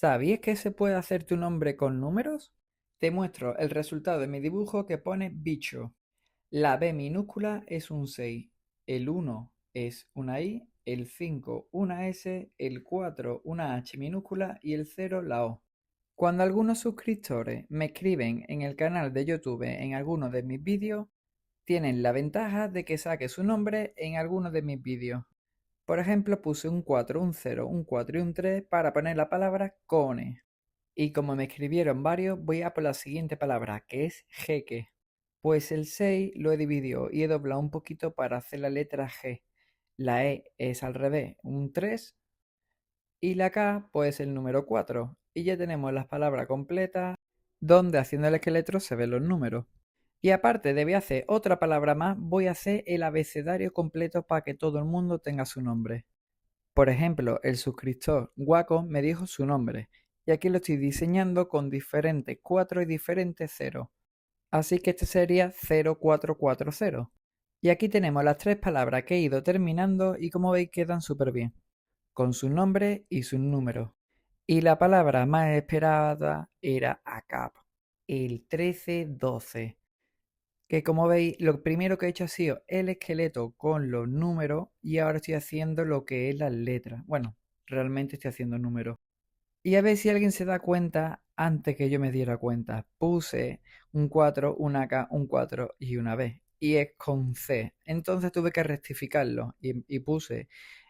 ¿Sabías que se puede hacer tu nombre con números? Te muestro el resultado de mi dibujo que pone bicho. La B minúscula es un 6, el 1 es una I, el 5 una S, el 4 una H minúscula y el 0 la O. Cuando algunos suscriptores me escriben en el canal de YouTube en alguno de mis vídeos, tienen la ventaja de que saque su nombre en alguno de mis vídeos. Por ejemplo, puse un 4, un 0, un 4 y un 3 para poner la palabra cone. Y como me escribieron varios, voy a por la siguiente palabra, que es jeque. Pues el 6 lo he dividido y he doblado un poquito para hacer la letra G. La E es al revés, un 3, y la K pues el número 4. Y ya tenemos las palabras completas donde haciendo el esqueleto se ven los números. Y aparte de voy a hacer otra palabra más, voy a hacer el abecedario completo para que todo el mundo tenga su nombre. Por ejemplo, el suscriptor Waco me dijo su nombre y aquí lo estoy diseñando con diferentes 4 y diferentes 0. Así que este sería 0440. Y aquí tenemos las tres palabras que he ido terminando y como veis quedan súper bien, con su nombre y sus números. Y la palabra más esperada era ACAP, el 1312. Que como veis, lo primero que he hecho ha sido el esqueleto con los números y ahora estoy haciendo lo que es las letras. Bueno, realmente estoy haciendo números. Y a ver si alguien se da cuenta antes que yo me diera cuenta. Puse un 4, una K, un 4 y una B. Y es con C. Entonces tuve que rectificarlo y puse,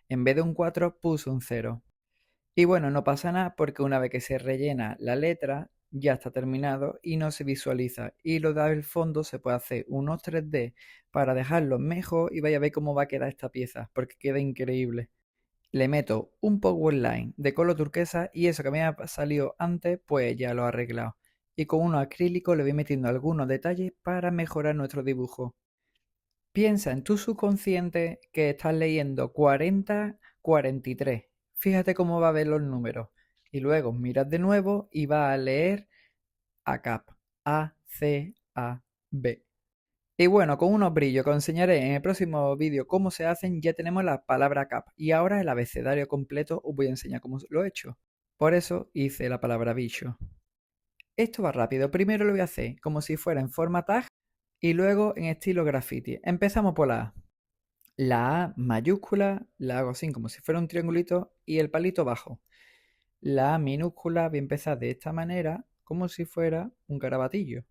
en vez de un 4, puse un 0. Y bueno, no pasa nada porque una vez que se rellena la letra, ya está terminado y no se visualiza. Y lo del fondo se puede hacer unos 3D para dejarlo mejor y vaya a ver cómo va a quedar esta pieza, porque queda increíble. Le meto un Powerline de color turquesa y eso que me ha salido antes, pues ya lo he arreglado. Y con unos acrílicos le voy metiendo algunos detalles para mejorar nuestro dibujo. Piensa en tu subconsciente que estás leyendo 40, 43. Fíjate cómo va a ver los números. Y luego miras de nuevo y va a leer ACAP. A, C, A, B. Y bueno, con unos brillos que os enseñaré en el próximo vídeo cómo se hacen, ya tenemos la palabra CAP. Y ahora el abecedario completo os voy a enseñar cómo lo he hecho. Por eso hice la palabra bicho. Esto va rápido. Primero lo voy a hacer como si fuera en forma tag y luego en estilo graffiti. Empezamos por la A. La A mayúscula la hago así como si fuera un triangulito y el palito bajo. La A minúscula voy a empezar de esta manera como si fuera un garabatillo.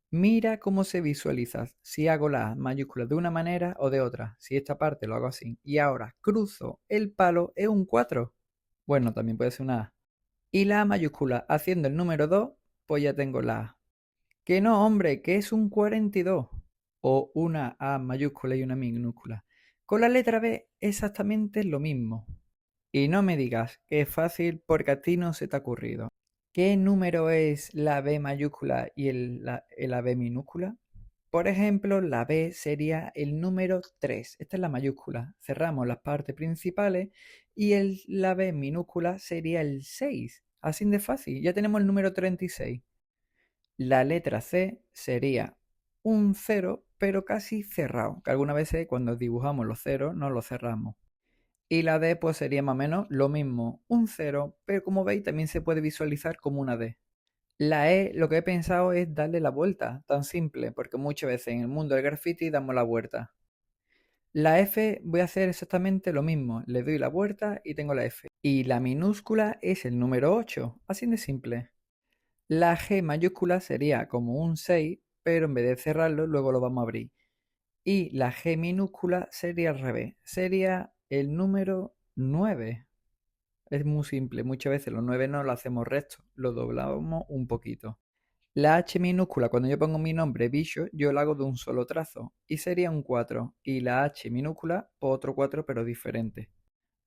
Mira cómo se visualiza si hago la A mayúscula de una manera o de otra. Si esta parte lo hago así y ahora cruzo el palo es un 4. Bueno, también puede ser una A. Y la A mayúscula haciendo el número 2, pues ya tengo la A. Que no, hombre, que es un 42. O una A mayúscula y una minúscula. Con la letra B exactamente lo mismo. Y no me digas que es fácil porque a ti no se te ha ocurrido. ¿Qué número es la B mayúscula y la B minúscula? Por ejemplo, la B sería el número 3. Esta es la mayúscula. Cerramos las partes principales y la B minúscula sería el 6. Así de fácil. Ya tenemos el número 36. La letra C sería un 0, pero casi cerrado. Que algunas veces cuando dibujamos los ceros no los cerramos. Y la D pues sería más o menos lo mismo, un 0, pero como veis también se puede visualizar como una D. La E lo que he pensado es darle la vuelta, tan simple, porque muchas veces en el mundo del graffiti damos la vuelta. La F voy a hacer exactamente lo mismo, le doy la vuelta y tengo la F. Y la minúscula es el número 8, así de simple. La G mayúscula sería como un 6, pero en vez de cerrarlo luego lo vamos a abrir. Y la G minúscula sería al revés, sería el número 9. Es muy simple, muchas veces los 9 no lo hacemos recto, lo doblamos un poquito. La H minúscula, cuando yo pongo mi nombre bicho, yo la hago de un solo trazo y sería un 4. Y la H minúscula, pues otro 4 pero diferente.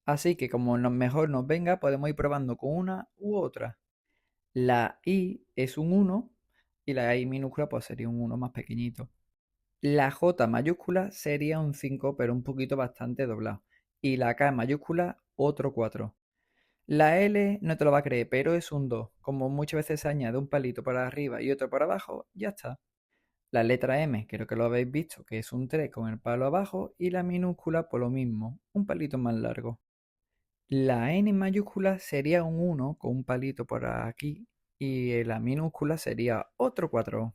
Así que como mejor nos venga, podemos ir probando con una u otra. La I es un 1 y la I minúscula pues sería un 1 más pequeñito. La J mayúscula sería un 5 pero un poquito bastante doblado. Y la K mayúscula otro 4. La L no te lo va a creer, pero es un 2. Como muchas veces se añade un palito para arriba y otro para abajo, ya está. La letra M, creo que lo habéis visto, que es un 3 con el palo abajo. Y la minúscula, por lo mismo, un palito más largo. La N mayúscula sería un 1 con un palito por aquí y la minúscula sería otro 4.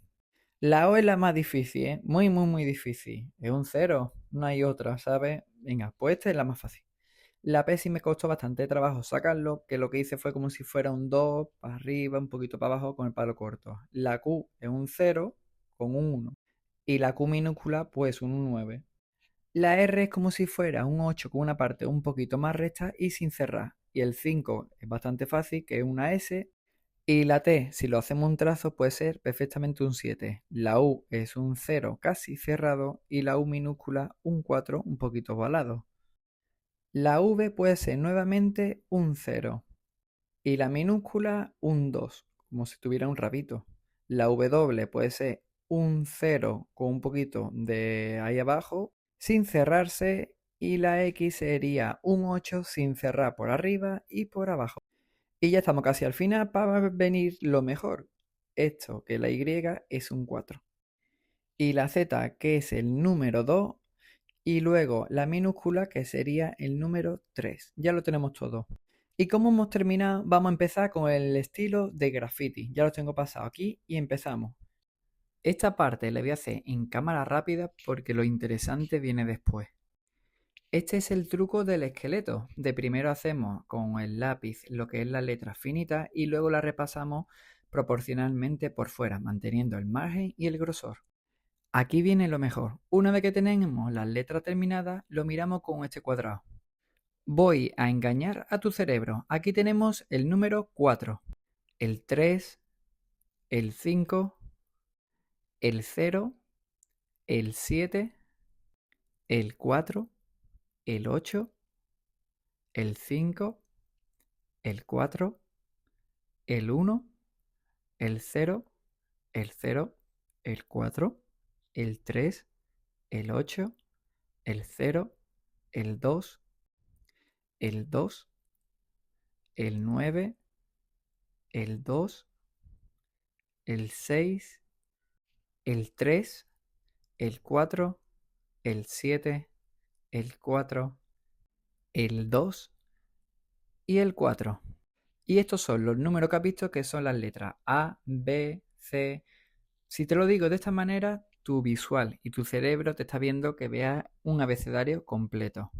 La O es la más difícil, ¿eh? Muy, muy, muy difícil. Es un 0, no hay otra, ¿sabes? Venga, pues esta es la más fácil. La P sí me costó bastante trabajo sacarlo, que lo que hice fue como si fuera un 2 para arriba, un poquito para abajo con el palo corto. La Q es un 0 con un 1 y la Q minúscula pues un 9. La R es como si fuera un 8 con una parte un poquito más recta y sin cerrar. Y el 5 es bastante fácil, que es una S. Y la T, si lo hacemos un trazo, puede ser perfectamente un 7. La U es un 0 casi cerrado y la U minúscula un 4 un poquito ovalado. La V puede ser nuevamente un 0 y la minúscula un 2, como si tuviera un rabito. La W puede ser un 0 con un poquito de ahí abajo sin cerrarse y la X sería un 8 sin cerrar por arriba y por abajo. Y ya estamos casi al final para venir lo mejor. Esto que la Y es un 4. Y la Z que es el número 2 y luego la minúscula que sería el número 3. Ya lo tenemos todo. Y como hemos terminado, vamos a empezar con el estilo de graffiti. Ya lo tengo pasado aquí y empezamos. Esta parte la voy a hacer en cámara rápida porque lo interesante viene después. Este es el truco del esqueleto. De primero hacemos con el lápiz lo que es la letra finita y luego la repasamos proporcionalmente por fuera, manteniendo el margen y el grosor. Aquí viene lo mejor. Una vez que tenemos las letras terminadas, lo miramos con este cuadrado. Voy a engañar a tu cerebro. Aquí tenemos el número 4, el 3, el 5, el 0, el 7, el 4, el 8, el 5, el 4, el 1, el 0, el 0, el 4, el 3, el 8, el 0, el 2, el 2, el 9, el 2, el 6, el 3, el 4, el 7, el 4, el 2 y el 4. Y estos son los números que has visto que son las letras A, B, C. Si te lo digo de esta manera, tu visual y tu cerebro te está viendo que veas un abecedario completo.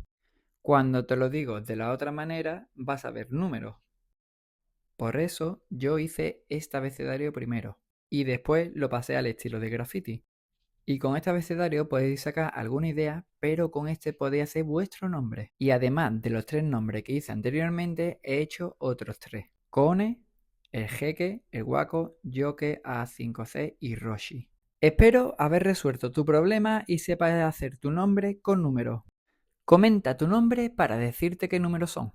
Cuando te lo digo de la otra manera, vas a ver números. Por eso yo hice este abecedario primero y después lo pasé al estilo de graffiti. Y con este abecedario podéis sacar alguna idea, pero con este podéis hacer vuestro nombre. Y además de los 3 nombres que hice anteriormente, he hecho otros 3. Cone, el Jeque, el Guaco, Yoke, A5C y Roshi. Espero haber resuelto tu problema y sepas hacer tu nombre con números. Comenta tu nombre para decirte qué números son.